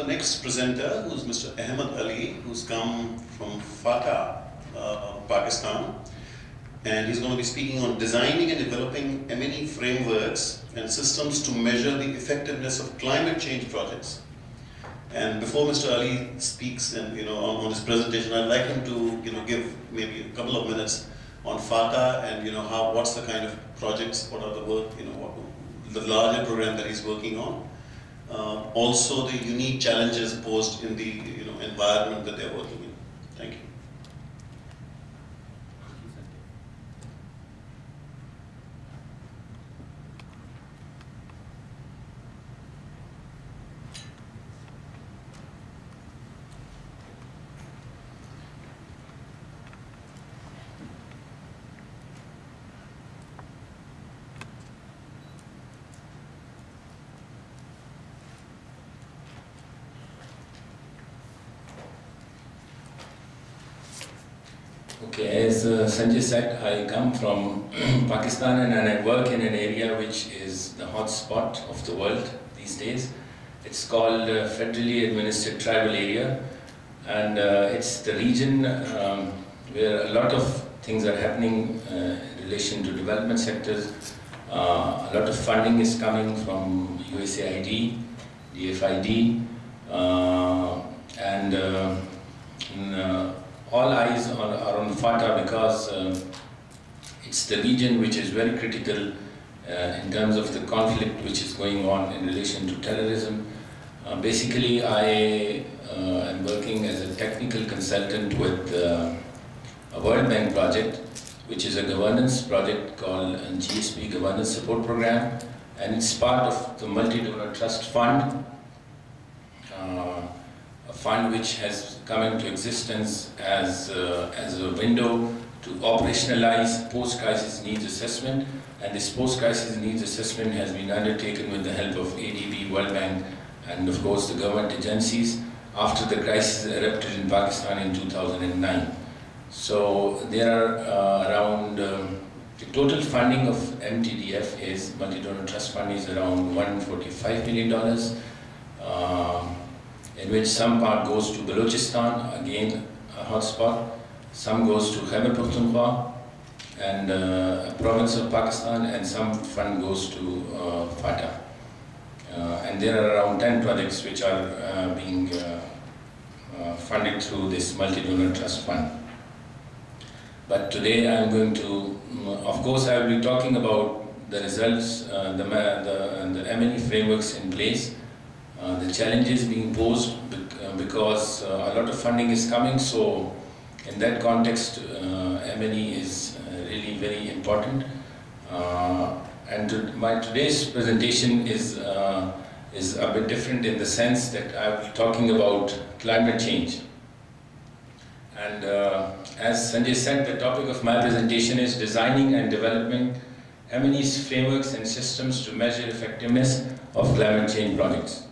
the next presenter, who's Mr. Ahmed Ali, who's come from FATA, Pakistan. And he's going to be speaking on designing and developing M&E frameworks and systems to measure the effectiveness of climate change projects. And before Mr. Ali speaks and on his presentation, I'd like him to give maybe a couple of minutes on FATA and what's the kind of projects, what are the work, the larger program that he's working on. Also the unique challenges posed in the environment that they're working in. Thank you. Okay, as Sanjay said, I come from Pakistan and I work in an area which is the hot spot of the world these days. It's called Federally Administered Tribal Area, and it's the region where a lot of things are happening in relation to development sectors. A lot of funding is coming from USAID, DFID, and all eyes are on FATA because it's the region which is very critical in terms of the conflict which is going on in relation to terrorism. Basically, I am working as a technical consultant with a World Bank project, which is a governance project called GSP Governance Support Program, and it's part of the Multi-Donor Trust Fund. A fund which has come into existence as a window to operationalize post-crisis needs assessment, and this post-crisis needs assessment has been undertaken with the help of ADB, World Bank, and of course the government agencies after the crisis erupted in Pakistan in 2009. So there are around, the total funding of MTDF is, Multi-Donor Trust Fund, is around $145 million. In which some part goes to Balochistan, again a hotspot, some goes to Khyber Pakhtunkhwa and a province of Pakistan, and some fund goes to FATA. And there are around 10 projects which are being funded through this Multi-Donor Trust Fund. But today I am going to, of course I will be talking about the results, the M&E frameworks in place, the challenges being posed because a lot of funding is coming, so in that context M&E is really very important. And my today's presentation is a bit different in the sense that I will be talking about climate change. And as Sanjay said, the topic of my presentation is designing and developing M&E's frameworks and systems to measure effectiveness of climate change projects.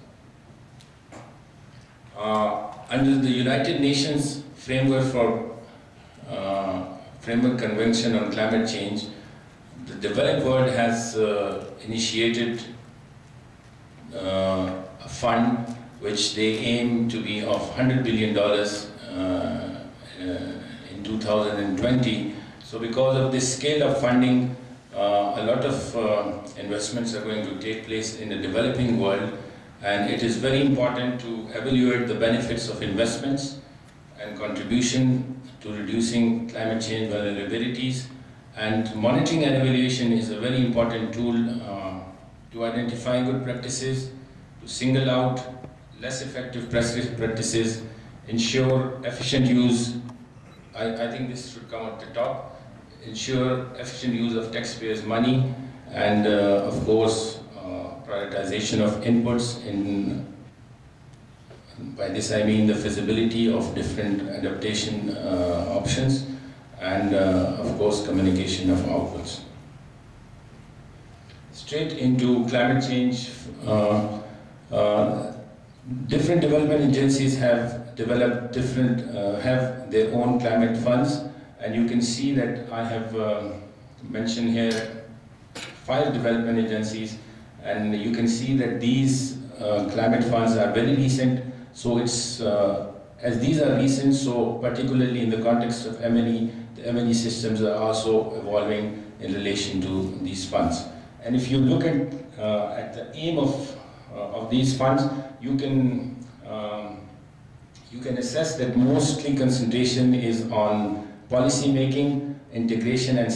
Under the United Nations Framework Convention on Climate Change, the developed world has initiated a fund which they aim to be of $100 billion in 2020. So because of this scale of funding, a lot of investments are going to take place in the developing world. And it is very important to evaluate the benefits of investments and contribution to reducing climate change vulnerabilities. And monitoring and evaluation is a very important tool to identify good practices, to single out less effective practices, ensure efficient use. I think this should come at the top. Ensure efficient use of taxpayers' money, and of course, prioritization of inputs by this I mean the feasibility of different adaptation options, and of course communication of outputs. Straight into climate change, different development agencies have developed have their own climate funds, and you can see that I have mentioned here 5 development agencies. And you can see that these climate funds are very recent, So it's, as these are recent, so particularly in the context of M&E, the M&E systems are also evolving in relation to these funds. And if you look at the aim of these funds, you can assess that mostly concentration is on policy making, integration and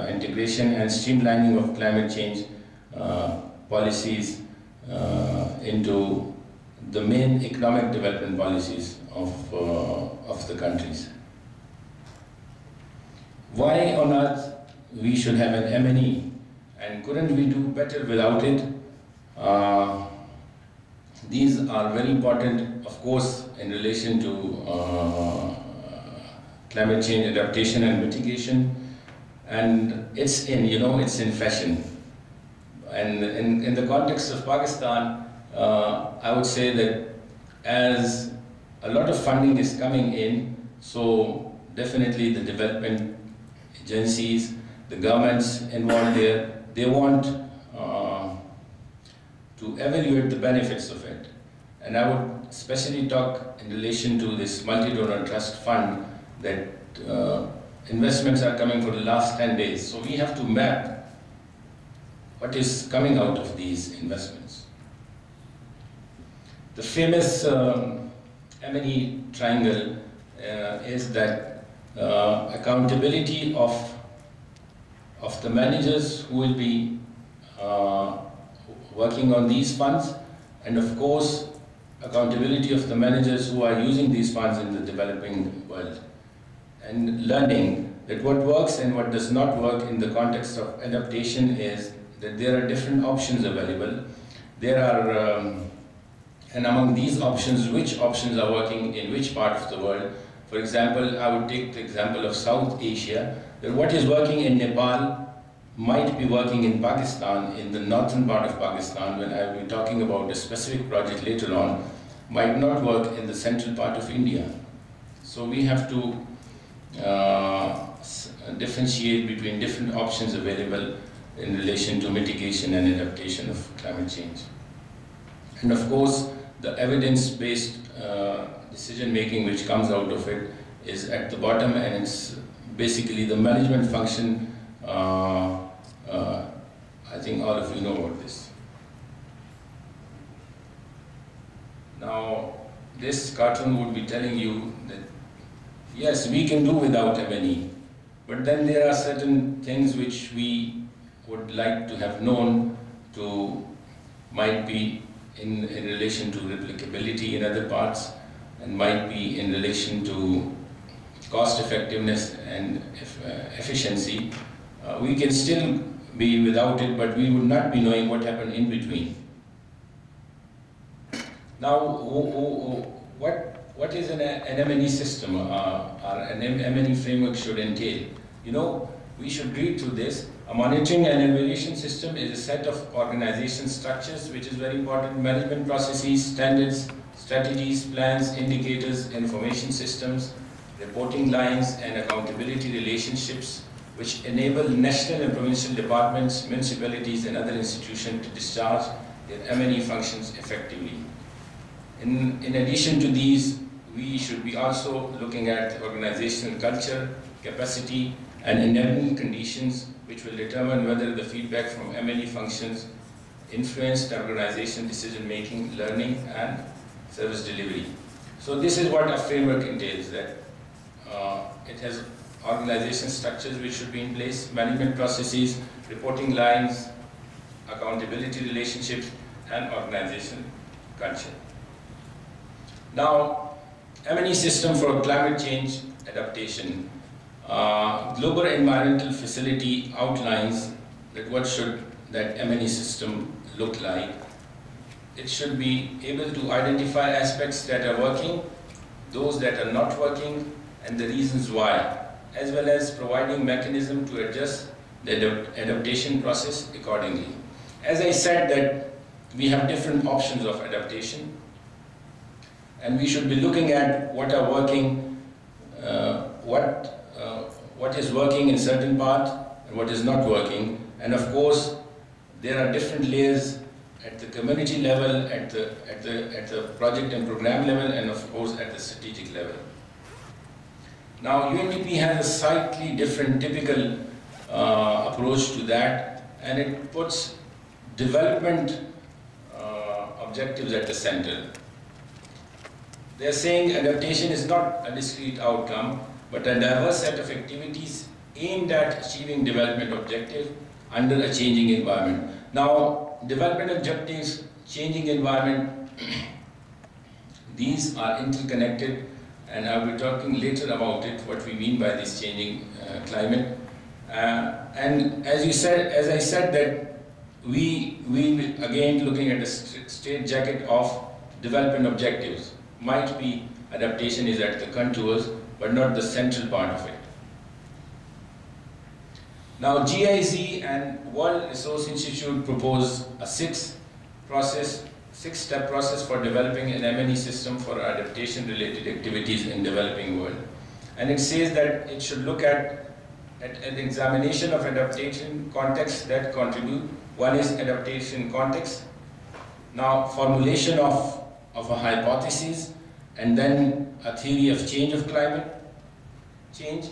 integration and streamlining of climate change policies into the main economic development policies of the countries. Why on earth we should have an M&E, and couldn't we do better without it? These are very important, of course, in relation to climate change adaptation and mitigation, and it's in fashion. And in the context of Pakistan, I would say that as a lot of funding is coming in, so definitely the development agencies, the governments involved there, they want to evaluate the benefits of it. And I would especially talk in relation to this multi-donor trust fund that investments are coming for the last 10 days. So we have to map what is coming out of these investments. The famous M&E triangle is that accountability of the managers who will be working on these funds, and of course accountability of the managers who are using these funds in the developing world, and learning that what works and what does not work in the context of adaptation is that there are different options available. There are, and among these options, which options are working in which part of the world. For example, I would take the example of South Asia, that what is working in Nepal might be working in Pakistan, in the northern part of Pakistan, when I will be talking about a specific project later on, might not work in the central part of India. So we have to differentiate between different options available in relation to mitigation and adaptation of climate change. And of course, the evidence-based decision making which comes out of it is at the bottom, and it's basically the management function. I think all of you know about this. Now, this cartoon would be telling you that yes, we can do without M&E, but then there are certain things which we would like to have known to might be in relation to replicability in other parts, and might be in relation to cost effectiveness and efficiency. We can still be without it, but we would not be knowing what happened in between. Now, what is an M&E system, or an M&E framework should entail? You know, we should read through this. A monitoring and evaluation system is a set of organization structures which is very important: management processes, standards, strategies, plans, indicators, information systems, reporting lines, and accountability relationships which enable national and provincial departments, municipalities, and other institutions to discharge their M&E functions effectively. In addition to these, we should be also looking at organizational culture, capacity, and enabling conditions which will determine whether the feedback from M&E functions influence the organization decision-making, learning, and service delivery. So this is what a framework entails, that it has organization structures which should be in place, management processes, reporting lines, accountability relationships, and organization culture. Now, M&E system for climate change adaptation. Global Environmental Facility outlines that what should that M&E system look like. It should be able to identify aspects that are working, those that are not working, and the reasons why, as well as providing mechanism to adjust the adaptation process accordingly. As I said, that we have different options of adaptation, and we should be looking at what are working, what is working in certain part and what is not working. And of course, there are different layers at the community level, at the project and program level, and of course at the strategic level. Now UNDP has a slightly different typical approach to that, and it puts development objectives at the center. They are saying adaptation is not a discrete outcome, but a diverse set of activities aimed at achieving development objective under a changing environment. Now, development objectives, changing environment, these are interconnected, and I will be talking later about it, what we mean by this changing climate. And as I said that we again looking at a straitjacket of development objectives. Might be adaptation is at the contours, but not the central part of it. Now GIZ and World Resource Institute propose a six-step process for developing an M&E system for adaptation-related activities in developing world. And it says that it should look at an examination of adaptation contexts that contribute. One is adaptation context. Now formulation of a hypothesis, and then a theory of change of climate change.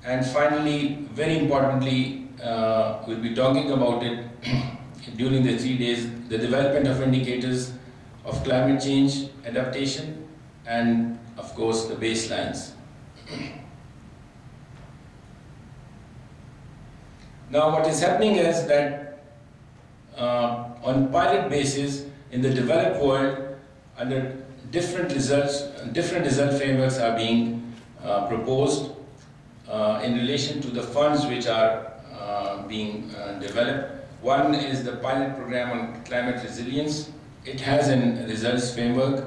And finally, very importantly, we'll be talking about it during the 3 days, the development of indicators of climate change, adaptation, and of course the baselines. Now what is happening is that on pilot basis in the developed world, under different result frameworks are being proposed in relation to the funds which are being developed. One is the pilot program on climate resilience. It has a results framework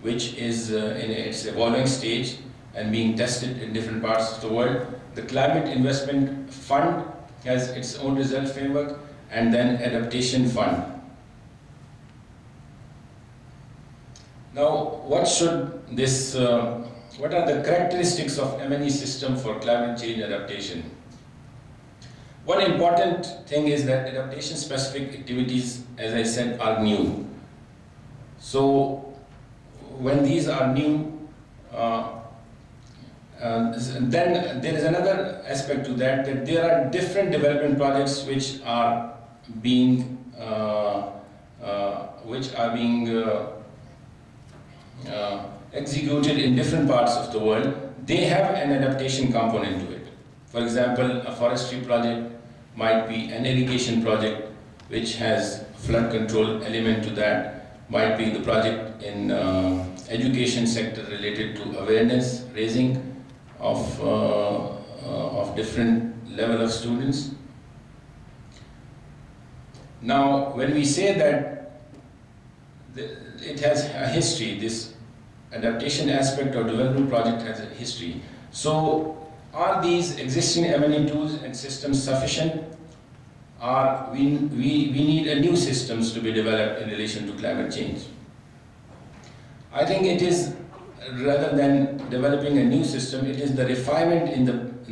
which is in its evolving stage and being tested in different parts of the world. The climate investment fund has its own result framework, and then adaptation fund. Now, what are the characteristics of M&E system for climate change adaptation? One important thing is that adaptation specific activities, as I said, are new. So, when these are new, then there is another aspect to that, that there are different development projects which are being executed in different parts of the world. They have an adaptation component to it. For example, a forestry project might be an irrigation project which has flood control element to that, might be the project in education sector related to awareness raising of different level of students. Now, when we say that it has a history, this adaptation aspect or development project has a history. So, are these existing M&E tools and systems sufficient? Or we need a new systems to be developed in relation to climate change? I think it is, rather than developing a new system, it is the refinement in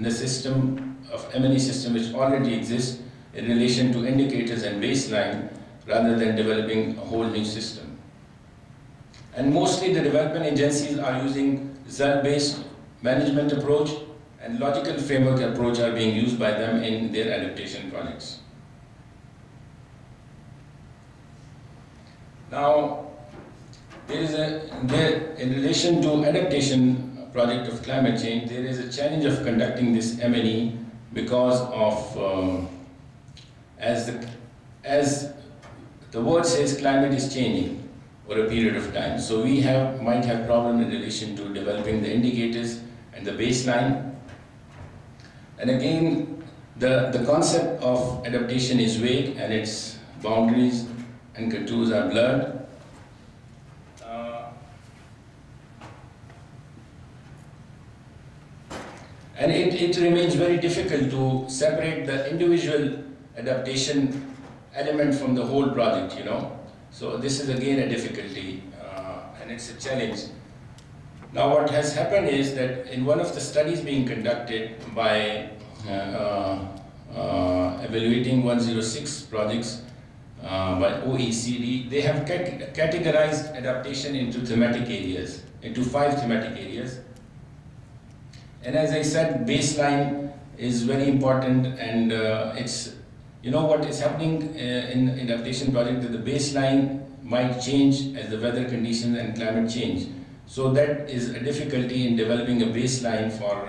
the system of M&E system which already exists in relation to indicators and baseline, rather than developing a whole new system. And mostly the development agencies are using result-based management approach, and logical framework approach are being used by them in their adaptation projects. Now, in relation to adaptation project of climate change, there is a challenge of conducting this M&E because of, as the word says, climate is changing over a period of time. So we might have problem in relation to developing the indicators and the baseline. And again, the concept of adaptation is vague and its boundaries and contours are blurred. And it remains very difficult to separate the individual adaptation element from the whole project, you know. So this is again a difficulty and it's a challenge. Now what has happened is that in one of the studies being conducted by evaluating 106 projects, by OECD, they have categorized adaptation into thematic areas, into 5 thematic areas. And as I said, baseline is very important, and it's, you know what is happening in adaptation project, that the baseline might change as the weather conditions and climate change. So that is a difficulty in developing a baseline for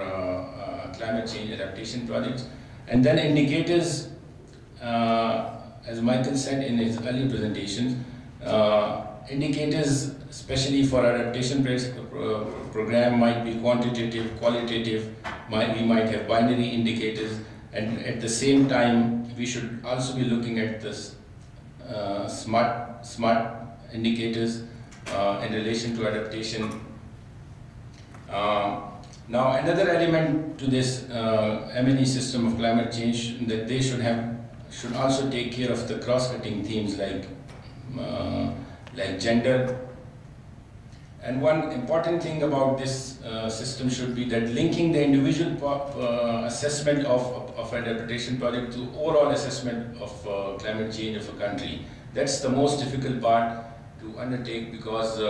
climate change adaptation projects. And then indicators, as Michael said in his earlier presentation, indicators, especially for adaptation program, might be quantitative, qualitative, we might have binary indicators, and at the same time, we should also be looking at this smart indicators in relation to adaptation. Now, another element to this M&E system of climate change that they should also take care of the cross-cutting themes like gender. And one important thing about this system should be that linking the individual assessment of an adaptation project to overall assessment of climate change of a country. That's the most difficult part to undertake, because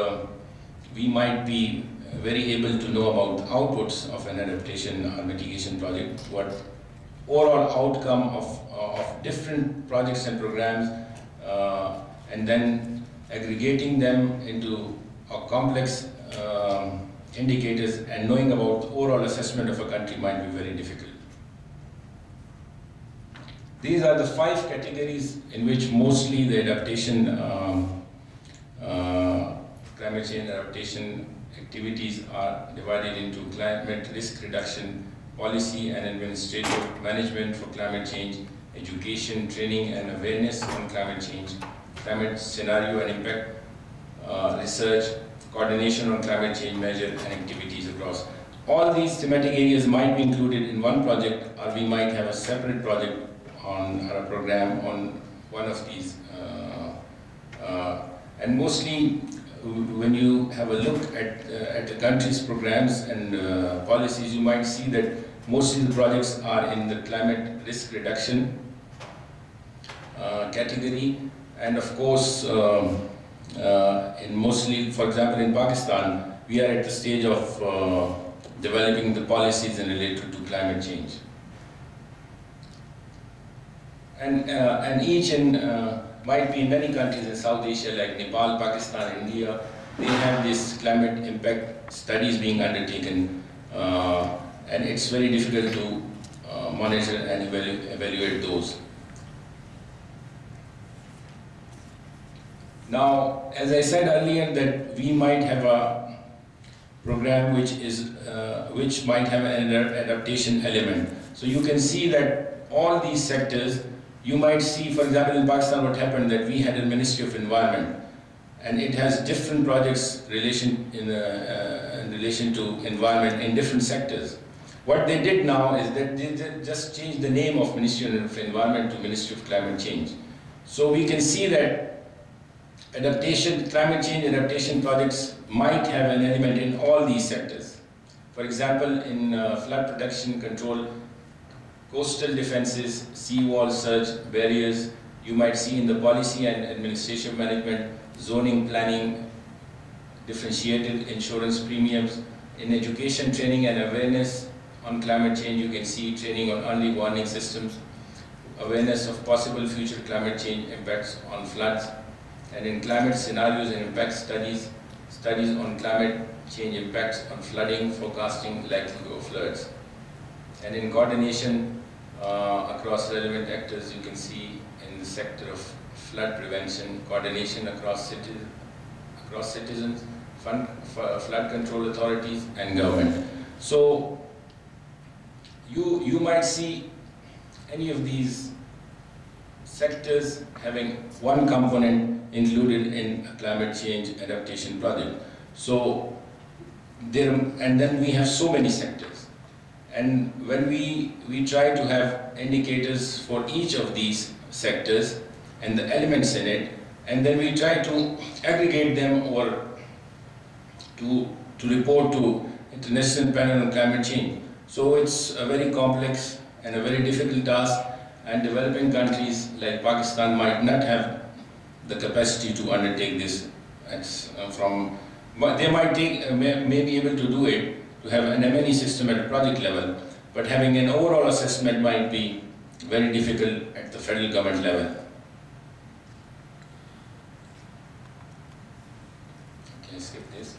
we might be very able to know about the outputs of an adaptation or mitigation project, what overall outcome of different projects and programs, and then aggregating them into complex indicators and knowing about the overall assessment of a country might be very difficult. These are the 5 categories in which mostly the adaptation, climate change adaptation activities are divided into: climate risk reduction, policy and administrative management for climate change, education, training and awareness on climate change, climate scenario and impact research, coordination on climate change measures and activities across. All these thematic areas might be included in one project, or we might have a separate project on our program on one of these. And mostly, when you have a look at the country's programs and policies, you might see that mostly the projects are in the climate risk reduction category, and of course, in mostly, for example, in Pakistan, we are at the stage of developing the policies related to climate change. And each might be in many countries in South Asia like Nepal, Pakistan, India, they have this climate impact studies being undertaken, and it's very difficult to monitor and evaluate those. Now, as I said earlier, that we might have a program which might have an adaptation element. So you can see that all these sectors, you might see, for example, in Pakistan, what happened that we had a Ministry of Environment, and it has different projects in relation to environment in different sectors. What they did now is that they just changed the name of Ministry of Environment to Ministry of Climate Change. So we can see that climate change adaptation projects might have an element in all these sectors. For example, in flood protection control, coastal defenses, seawall surge barriers, you might see in the policy and administration management, zoning planning, differentiated insurance premiums. In education, training and awareness on climate change, you can see training on early warning systems, awareness of possible future climate change impacts on floods, and in climate scenarios and impact studies, studies on climate change impacts on flooding, forecasting likelihood of floods. And in coordination across relevant actors, you can see in the sector of flood prevention, coordination across citizens, flood control authorities and government. So you might see any of these sectors having one component included in a climate change adaptation project. So and then we have so many sectors. And when we try to have indicators for each of these sectors and the elements in it, and then we try to aggregate them or to report to International Panel on Climate Change. So it's a very complex and a very difficult task, and developing countries like Pakistan might not have the capacity to undertake this. They might may be able to do it, to have an M&E system at a project level, but having an overall assessment might be very difficult at the federal government level. Okay, skip this.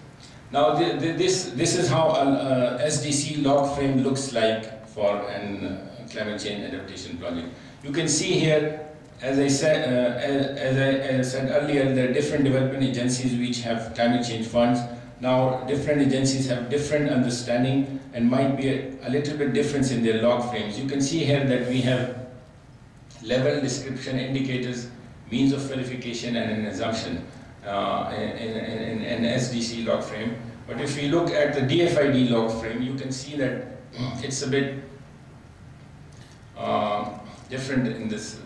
Now this is how an SDC log frame looks like for an climate change adaptation project. You can see here, as I said earlier, there are different development agencies which have climate change funds. Now, different agencies have different understanding and might be a little bit difference in their log frames. You can see here that we have level description indicators, means of verification, and an assumption in an SDC log frame. But if we look at the DFID log frame, you can see that it's a bit different in this,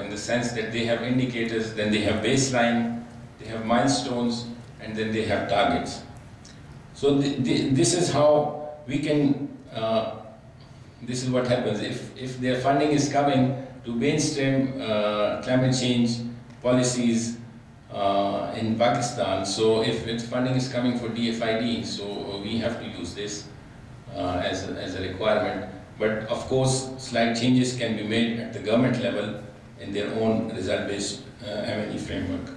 in the sense that they have indicators, then they have baseline, they have milestones, and then they have targets. So this is how we can, this is what happens. If their funding is coming to mainstream climate change policies in Pakistan, so if its funding is coming for DFID, so we have to use this as a requirement. But of course, slight changes can be made at the government level in their own result-based M&E framework.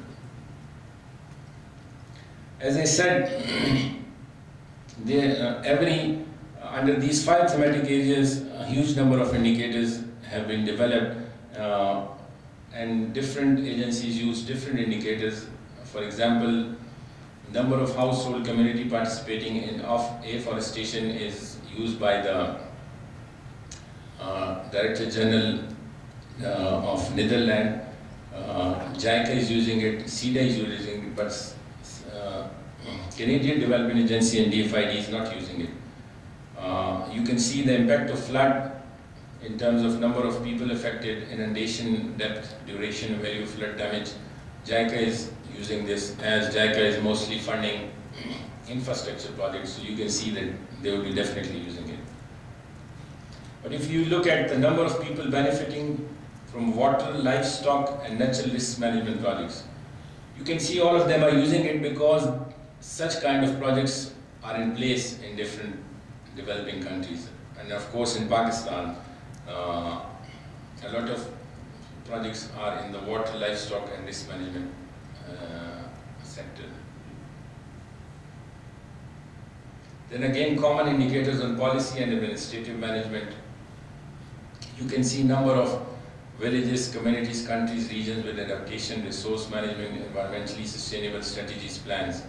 As I said, under these 5 thematic areas, a huge number of indicators have been developed, and different agencies use different indicators. For example, number of household community participating in afforestation is used by the Director General of Netherlands. JICA is using it, CEDA is using it, but Canadian Development Agency and DFID is not using it. You can see the impact of flood in terms of number of people affected, inundation, depth, duration, value of flood damage. JICA is using this, as JICA is mostly funding infrastructure projects, so you can see that they will be definitely using it. But if you look at the number of people benefiting from water, livestock, and natural risk management projects, you can see all of them are using it because such kind of projects are in place in different developing countries. And of course in Pakistan, a lot of projects are in the water, livestock, and risk management sector. Then again, common indicators on policy and administrative management. You can see number of villages, communities, countries, regions with adaptation, resource management, environmentally sustainable strategies, plans.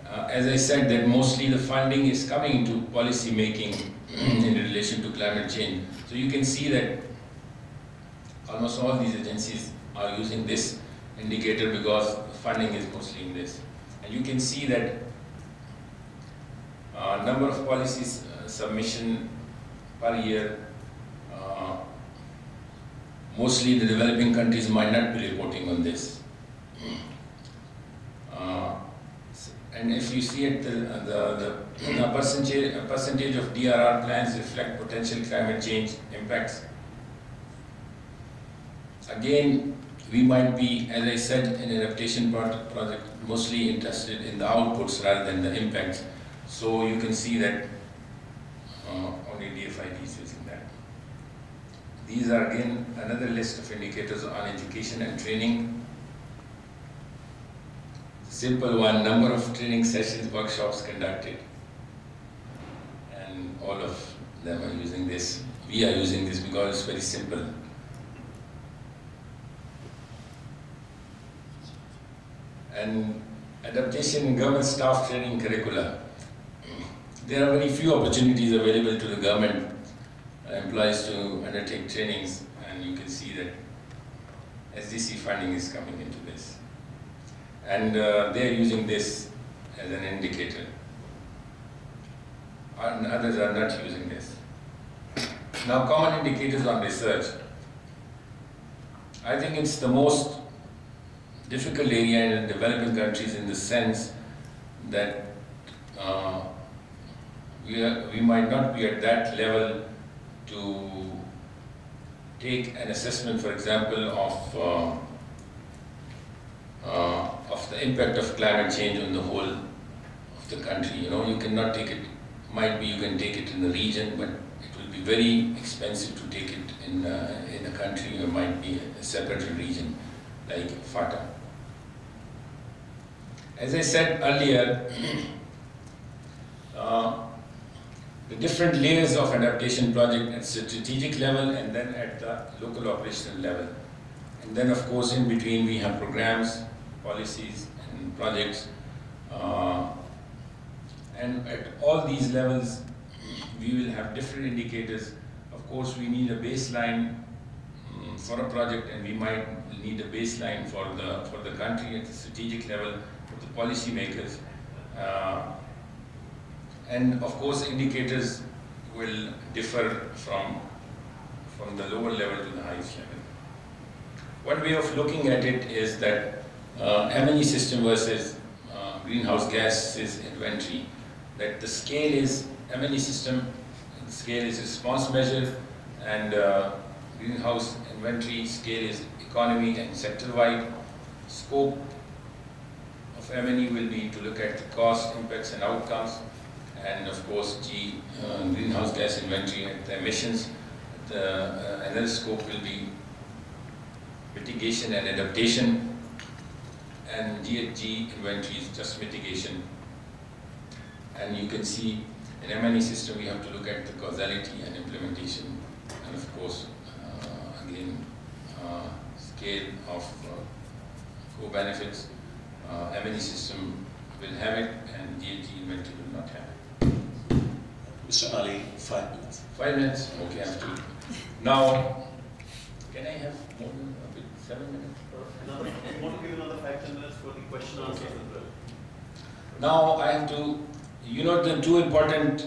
As I said, that mostly the funding is coming into policy making in relation to climate change. So you can see that almost all these agencies are using this indicator because funding is mostly in this. And you can see that number of policies submission per year, mostly the developing countries might not be reporting on this. And if you see it, the percentage of DRR plans reflect potential climate change impacts. Again, we might be, as I said, in an adaptation project, mostly interested in the outputs rather than the impacts. So you can see that only DFID is using that. These are again another list of indicators on education and training. Simple one, number of training sessions, workshops conducted. And all of them are using this. We are using this because it's very simple. And adaptation in government staff training curricula. There are very few opportunities available to the government employees to undertake trainings, and you can see that SDC funding is coming into this. And they're using this as an indicator. And others are not using this. Now, common indicators on research. I think it's the most difficult area in developing countries in the sense that we might not be at that level to take an assessment, for example, of of the impact of climate change on the whole of the country. You know, you cannot take it, might be you can take it in the region, but it will be very expensive to take it in a country, or might be a separate region like FATA. As I said earlier, the different layers of adaptation project at strategic level and then at the local operational level. And then of course in between we have programs, policies and projects. And at all these levels we will have different indicators. Of course we need a baseline for a project, and we might need a baseline for the country at the strategic level, for the policy makers. And of course indicators will differ from the lower level to the highest level. One way of looking at it is that M&E system versus greenhouse gases inventory. That the scale is M&E system, the scale is response measure, and greenhouse inventory scale is economy and sector-wide. Scope of M&E will be to look at the cost, impacts and outcomes, and of course greenhouse gas inventory at the emissions. Another scope will be mitigation and adaptation, and GHG inventory is just mitigation. And you can see in M&E system we have to look at the causality and implementation, and of course again scale of co-benefits. M&E system will have it and GHG inventory will not have it. Mr. Ali, 5 minutes. 5 minutes? Okay, I have to. Now, can I have more than a bit, 7 minutes? You want to give another 5-10 minutes for the question answers as well? Now I have to, you know, the two important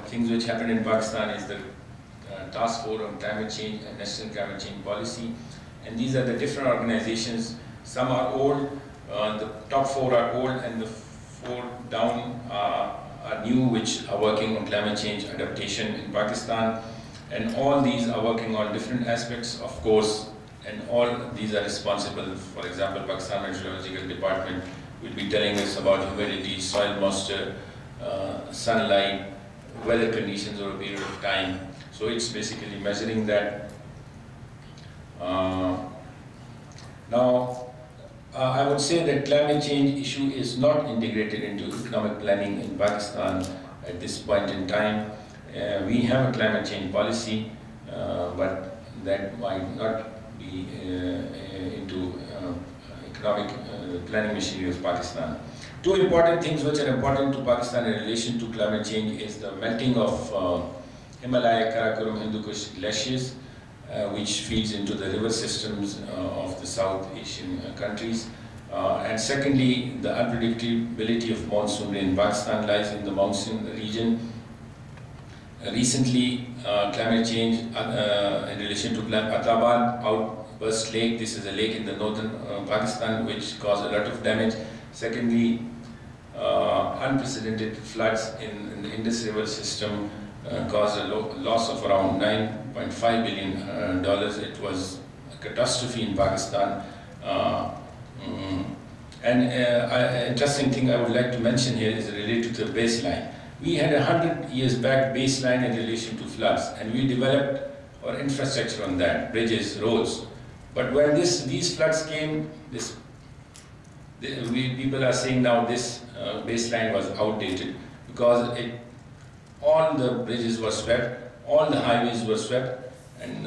things which happened in Pakistan is the Task Force on Climate Change and National Climate Change Policy, and these are the different organizations. Some are old, the top 4 are old, and the 4 down are new, which are working on climate change adaptation in Pakistan, and all these are working on different aspects, of course, and all these are responsible. For example, Pakistan Meteorological Department will be telling us about humidity, soil moisture, sunlight, weather conditions over a period of time. So it's basically measuring that. Now, I would say that climate change issue is not integrated into economic planning in Pakistan at this point in time. We have a climate change policy, but that might not be into economic planning machinery of Pakistan. Two important things which are important to Pakistan in relation to climate change is the melting of Himalaya, Karakoram, Hindu Kush glaciers, which feeds into the river systems of the South Asian countries. And secondly, the unpredictability of monsoon in Pakistan lies in the monsoon region. Recently, climate change in relation to Atabad outburst lake. This is a lake in the northern Pakistan which caused a lot of damage. Secondly, unprecedented floods in the Indus River system caused a loss of around $9.5 billion. It was a catastrophe in Pakistan. An interesting thing I would like to mention here is related to the baseline. We had 100 years back baseline in relation to floods, and we developed our infrastructure on that, bridges, roads. But when these floods came, people are saying now this baseline was outdated because all the bridges were swept, all the highways were swept, and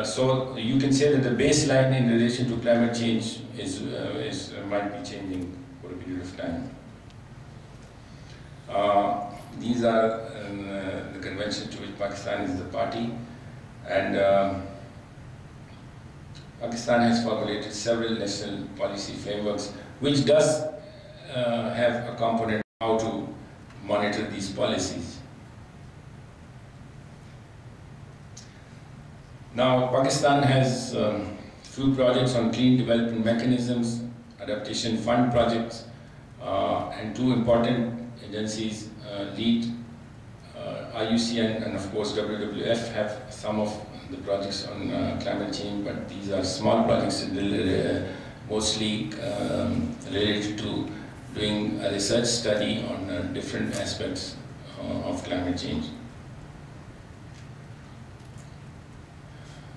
so you can say that the baseline in relation to climate change might be changing for a period of time. These are the convention to which Pakistan is the party, and Pakistan has formulated several national policy frameworks which does have a component how to monitor these policies. Now, Pakistan has few projects on clean development mechanisms, adaptation fund projects, and two important agencies lead IUCN and of course WWF have some of the projects on climate change, but these are small projects mostly related to doing a research study on different aspects of climate change.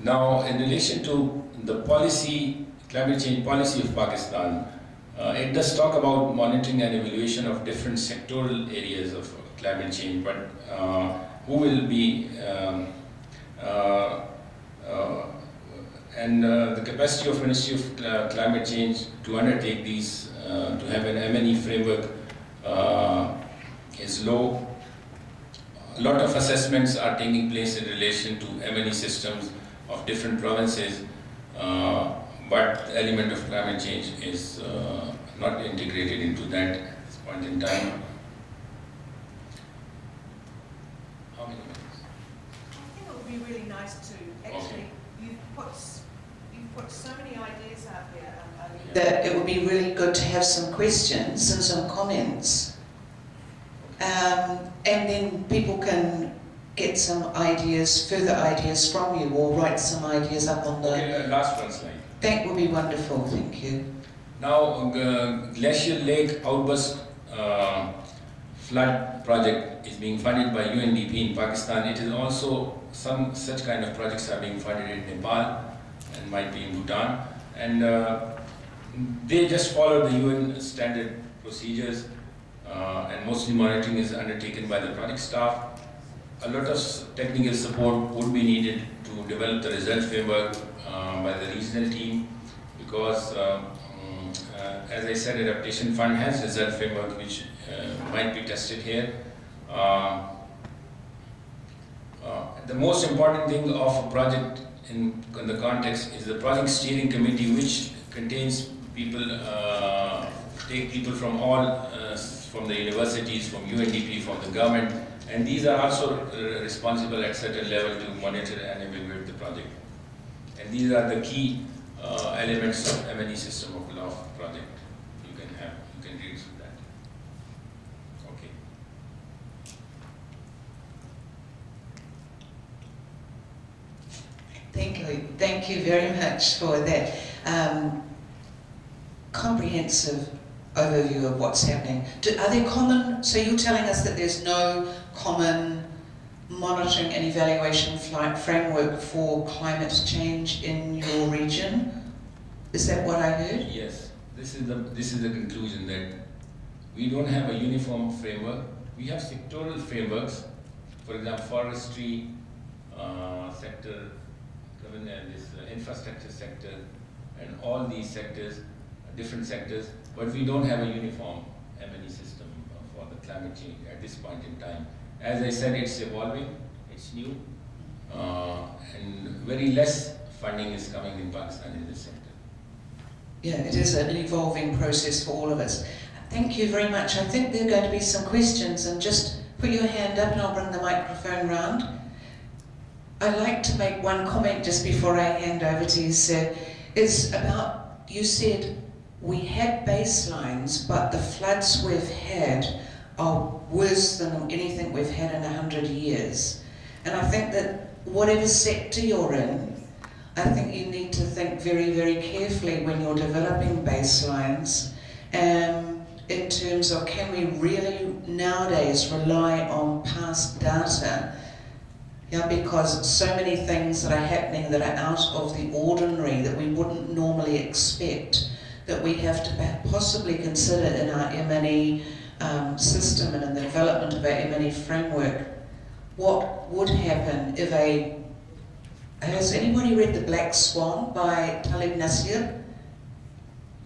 Now, in relation to the policy, climate change policy of Pakistan, it does talk about monitoring and evaluation of different sectoral areas of climate change, but who will be the capacity of Ministry of Climate Change to undertake these, to have an M&E framework is low. A lot of assessments are taking place in relation to M&E systems of different provinces, but the element of climate change is not integrated into that at this point in time. How many minutes? I think it would be really nice to actually, you've put so many ideas out there, that it would be really good to have some questions and some comments. And then people can get some ideas, further ideas from you, or write some ideas up on the... Okay, last one slide. That would be wonderful, thank you. Now, Glacial Lake Outburst Flood Project is being funded by UNDP in Pakistan. It is also, some such kind of projects are being funded in Nepal and might be in Bhutan. And they just follow the UN standard procedures, and mostly monitoring is undertaken by the project staff. A lot of technical support would be needed to develop the result framework by the regional team, because as I said, Adaptation Fund has result framework which might be tested here. The most important thing of a project in the context is the project steering committee, which contains people, take people from all, from the universities, from UNDP, from the government, and these are also responsible at certain level to monitor and evaluate the project. And these are the key elements of M&E system of law project. You can read through that. Okay. Thank you very much for that comprehensive overview of what's happening. Are there common, so you're telling us that there's no common monitoring and evaluation framework for climate change in your region? Is that what I heard? Yes, this is the conclusion, that we don't have a uniform framework. We have sectoral frameworks, for example, forestry sector, this infrastructure sector, and all these sectors, different sectors, but we don't have a uniform M&E system for the climate change at this point in time. As I said, it's evolving, it's new, and very less funding is coming in Pakistan in this sector. Yeah, it is an evolving process for all of us. Thank you very much. I think there are going to be some questions, and just put your hand up and I'll bring the microphone round. I'd like to make one comment just before I hand over to you, sir. It's about, you said we had baselines, but the floods we've had are worse than anything we've had in 100 years. And I think that whatever sector you're in, I think you need to think very, very carefully when you're developing baselines in terms of, can we really nowadays rely on past data? Yeah, because so many things that are happening that are out of the ordinary that we wouldn't normally expect, that we have to possibly consider in our M&E system and in the development of our M&E framework. What would happen if has anybody read The Black Swan by Talib Nasir?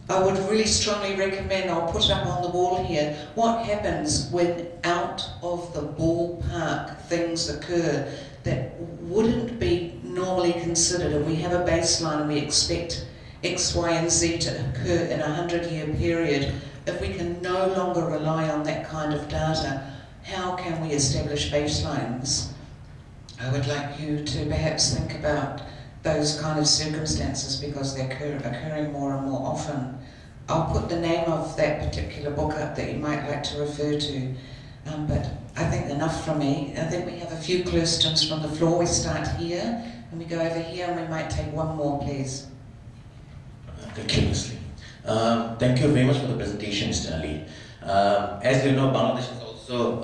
I would really strongly recommend, I'll put it up on the wall here, what happens when out of the ballpark things occur that wouldn't be normally considered. If we have a baseline and we expect X, Y, and Z to occur in a 100-year period, if we can no longer rely on that kind of data, how can we establish baselines? I would like you to perhaps think about those kind of circumstances, because they're occurring more and more often. I'll put the name of that particular book up that you might like to refer to. But I think enough from me. I think we have a few questions from the floor. We start here, and we go over here, and we might take one more, please. Thank you, Ms. Lee. Thank you very much for the presentation, Mr. Ali. As you know, Bangladesh is also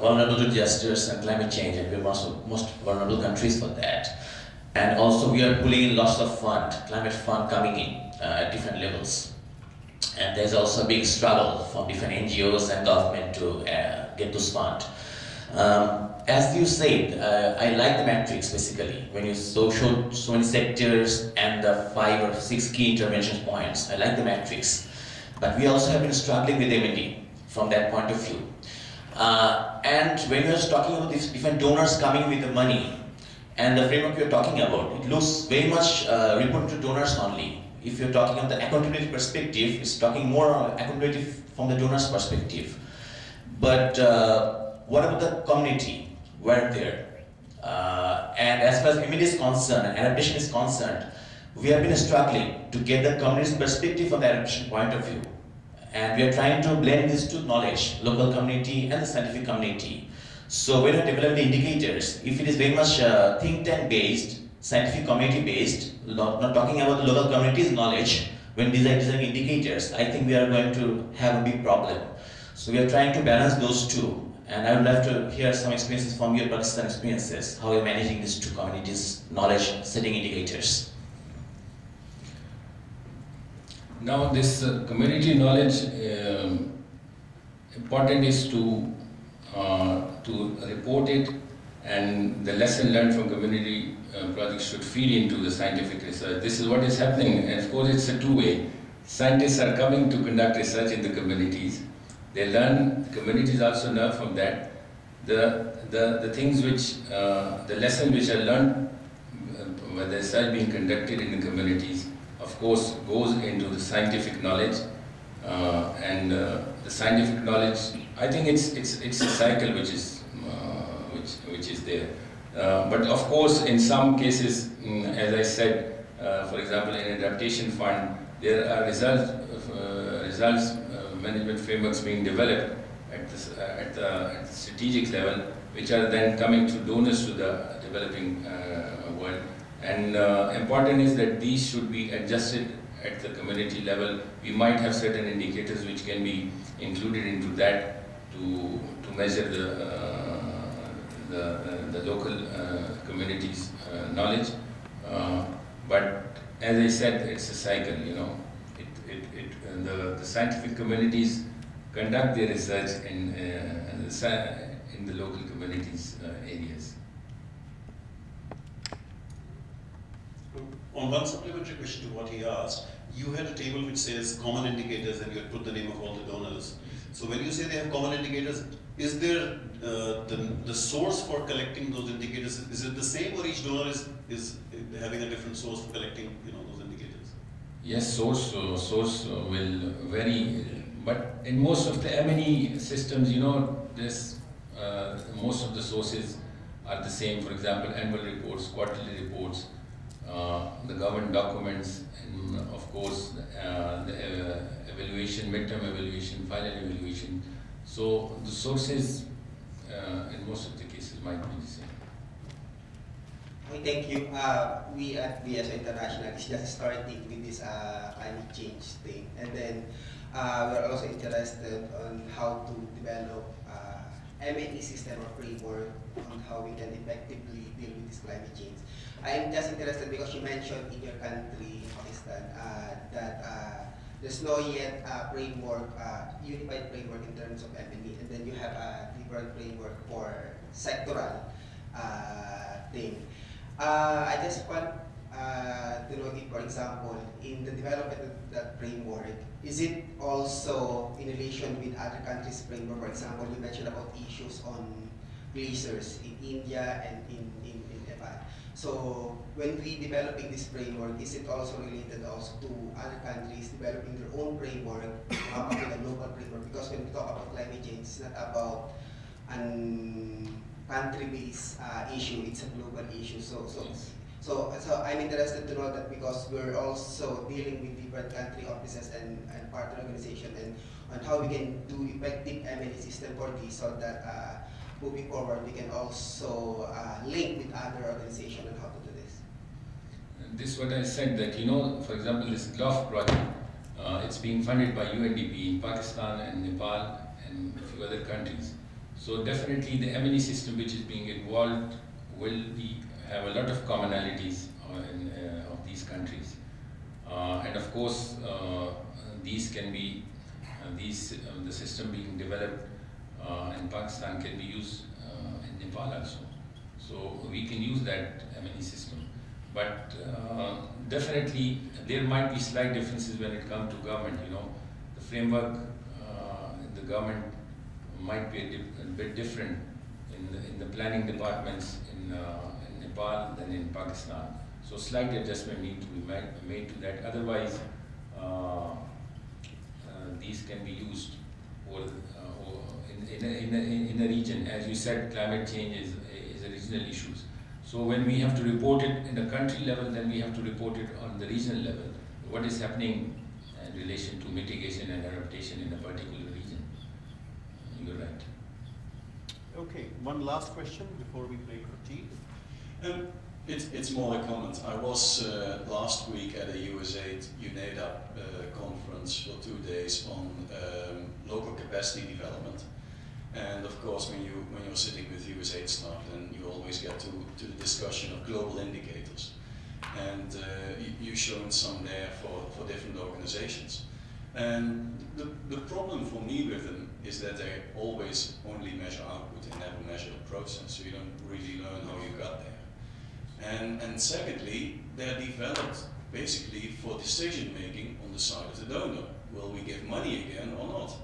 vulnerable to disasters and climate change, and we're one of the most vulnerable countries for that. And also we are pulling in lots of climate fund coming in at different levels. And there's also a big struggle from different NGOs and government to get those funds. As you said, I like the matrix basically. When you showed so many sectors and the 5 or 6 key intervention points, I like the matrix. But we also have been struggling with M&E from that point of view. And when you're talking about these different donors coming with the money and the framework you're talking about, it looks very much reported to donors only. If you're talking of the accountability perspective, it's talking more on accountability from the donor's perspective. But what about the community? Were there? And as far as M&E is concerned, and adaptation is concerned, we have been struggling to get the community's perspective from the adaptation point of view. And we are trying to blend these two knowledge, local community and the scientific community. So when we develop the indicators, if it is very much think tank based, scientific community based, not talking about the local community's knowledge, when designing indicators, I think we are going to have a big problem. So we are trying to balance those two. And I would love to hear some experiences from your Pakistan experiences, how you're managing these two communities' knowledge setting indicators. Now this community knowledge, important is to report it, and the lesson learned from community projects should feed into the scientific research. This is what is happening, and of course it's a two-way. Scientists are coming to conduct research in the communities. They learn, the communities also learn from that. The things which, the lessons which are learned when the research being conducted in the communities, of course, goes into the scientific knowledge, and the scientific knowledge. I think it's a cycle which is there. But of course, in some cases, as I said, for example, in adaptation fund, there are results management frameworks being developed at the strategic level, which are then coming to donors to the developing world. And important is that these should be adjusted at the community level. We might have certain indicators which can be included into that to measure the local community's knowledge. But as I said, it's a cycle, you know. The scientific communities conduct their research in the local communities areas. On one supplementary question to what he asked, you had a table which says common indicators and you had put the name of all the donors. So when you say they have common indicators, is there the source for collecting those indicators, is it the same, or each donor is having a different source for collecting, you know, those indicators? Yes, source will vary, but in most of the M&E systems, you know, most of the sources are the same. For example, annual reports, quarterly reports, the government documents, and of course the evaluation, midterm evaluation, final evaluation. So the sources in most of the cases might be the same. Thank you. We at BSO International is just starting with this climate change thing, and then we're also interested on how to develop M&E system or framework on how we can effectively deal with this climate change. I am just interested because you mentioned in your country, Pakistan, that there's no yet framework, unified framework in terms of M&E, and then you have a different framework for sectoral thing. I just want to know if, for example, in the development of that framework, is it also in relation with other countries' framework? For example, you mentioned about issues on glaciers in India and in Nepal. So when we developing this framework, is it also related also to other countries developing their own framework to come up with a global framework? Because when we talk about climate change, it's not about an country-based issue, it's a global issue. So I'm interested to know that because we're also dealing with different country offices and partner organizations, and on how we can do effective M&E system for this, so that moving forward we can also link with other organizations on how to do this. This is what I said, that for example, this GLOF project, it's being funded by UNDP in Pakistan and Nepal and a few other countries. So definitely the M&E system which is being involved will have a lot of commonalities of these countries. And of course, these can be, the system being developed in Pakistan can be used in Nepal also. So we can use that M&E system. But definitely there might be slight differences when it comes to government. The framework in the government might be a bit different in the planning departments in Nepal than in Pakistan. So slight adjustment need to be made to that. Otherwise, these can be used in a region. As you said, climate change is a regional issue. So when we have to report it in the country level, then we have to report it on the regional level. What is happening in relation to mitigation and adaptation in a particular region? You're right. Okay, one last question before we break for tea. It's more a comment. I was last week at a USAID UNEDA conference for 2 days on local capacity development. And of course, when you're sitting with USAID staff, then you always get to the discussion of global indicators. And you've shown some there for different organizations. And the problem for me with them is that they always only measure output and never measure the process, so you don't really learn how you got there. And secondly, they're developed basically for decision making on the side of the donor. Will we give money again or not?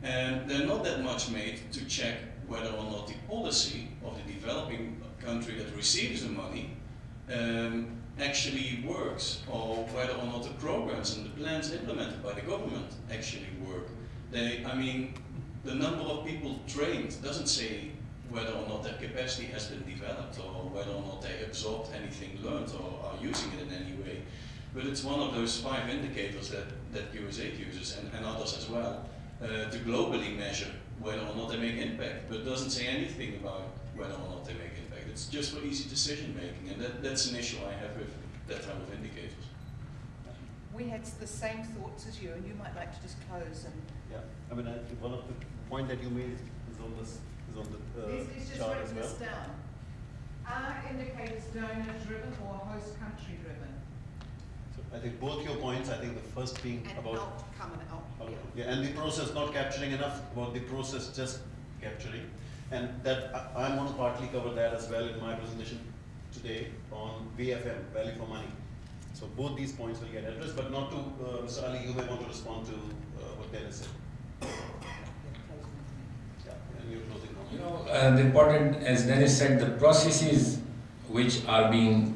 And they're not that much made to check whether or not the policy of the developing country that receives the money actually works, or whether or not the programs and the plans implemented by the government actually work. The number of people trained doesn't say whether or not their capacity has been developed, or whether or not they absorbed anything learned or are using it in any way. But it's one of those 5 indicators that USAID uses, and others as well, to globally measure whether or not they make impact, but doesn't say anything about whether or not they make impact. It's just for easy decision making, and that's an issue I have with that type of indicators. We had the same thoughts as you, and you might like to just close. And yeah, I think one of the point that you made is on this He's just chart as written well. this down. Are indicators donor driven or host country driven? So I think both your points. I think the first being And about outcome and outcome. yeah, and the process not capturing enough, about the process just capturing, and that I want to partly cover that as well in my presentation today on VFM, value for money. So both these points will get addressed, but not to Mr. Ali. You may want to respond to what Dennis said. Yeah, and your closing comment. The important, as Dennis said, the processes which are being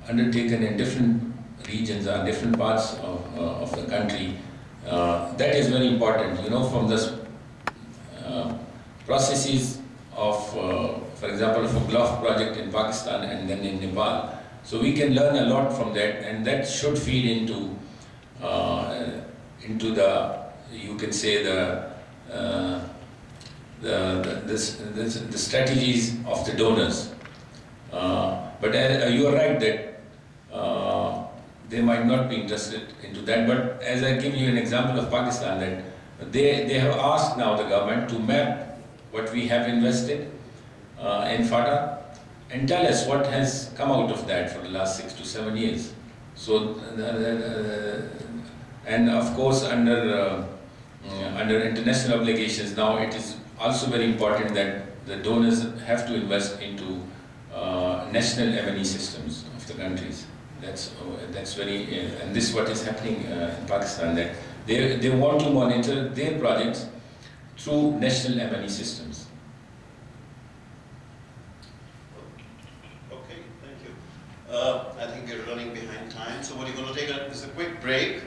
undertaken in different regions or different parts of the country, that is very important. From the processes of, for example, of a GLOF project in Pakistan and then in Nepal. So we can learn a lot from that, and that should feed into the, you can say, the strategies of the donors. But you are right that they might not be interested into that. But as I give you an example of Pakistan, that they have asked now the government to map what we have invested in FATA and tell us what has come out of that for the last 6 to 7 years. So, and of course, under international obligations, now it is also very important that the donors have to invest into national M&E systems of the countries. That's very, and this is what is happening in Pakistan, that they want to monitor their projects through national M&E systems. Okay, thank you. I think we're running behind time, so what you're going to take is a quick break.